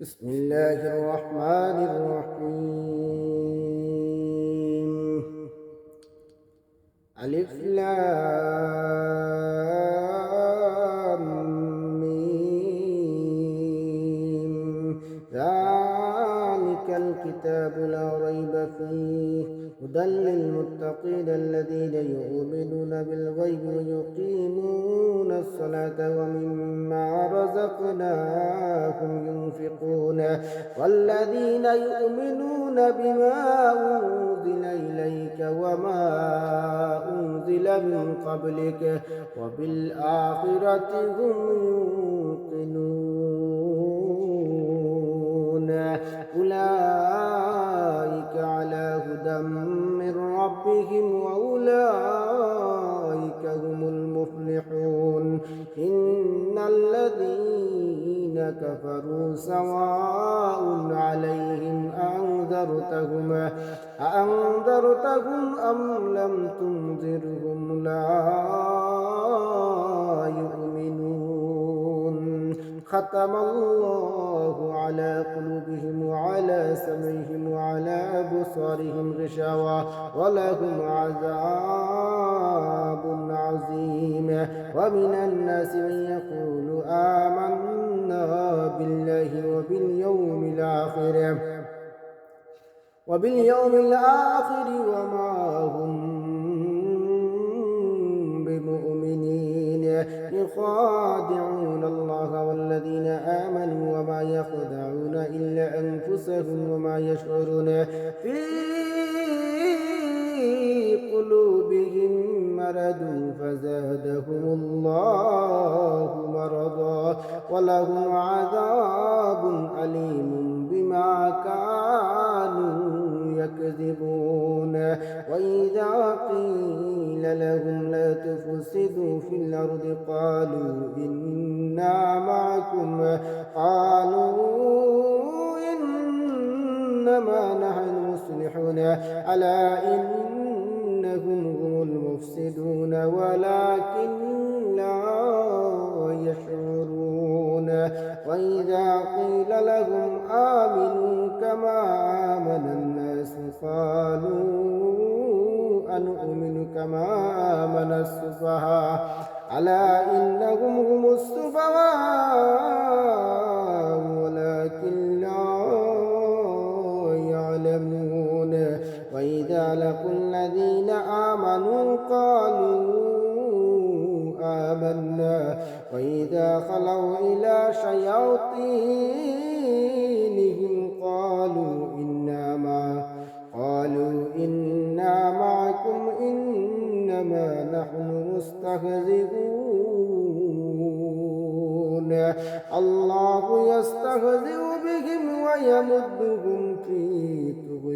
بسم الله الرحمن الرحيم. ألف لام ميم. ذلك الكتاب لا ريب فيه هدى للمتقين الذين يؤمنون بالغيب ويقيمون الصلاة ومما رزقناهم ينفقون والذين يؤمنون بما أنزل إليك وما أنزل من قبلك وبالآخرة هم يوقنون أولئك على هدى من ربهم وأولئك هم المفلحون. إن الذين كفروا سواء عليهم أأنذرتهم أم لم تنذرهم لا يؤمنون. ختم الله على قلوبهم وعلى سمعهم وعلى أبصارهم غشاوة ولهم عذاب عظيم. ومن الناس من يقول آمنا بالله وباليوم الآخر وما هم بمؤمنين يخادعون الله والذين آمنوا وما يخدعون إلا أنفسهم وما يشعرون في قلوبهم مرض فزادهم الله مرضا ولهم عذاب أليم بما كانوا يكذبون. وإذا قيل لهم لا تفسدوا في الأرض قالوا إنا معكم إنما نحن مصلحون ألا إنهم هم المفسدون ولكن لا يشعرون. وإذا قيل لهم آمنوا كما آمن الناس قالوا أنؤمن كما آمن السفهاء ألا إنهم هم السفهاء ولكن لا يعلمون. وإذا لقوا الذين آمنوا قالوا آمنا وإذا خلوا إلى شياطينهم قالوا إنا معكم إنما نحن مستهزئون. الله يستهزئ بهم ويمدهم في طغيانهم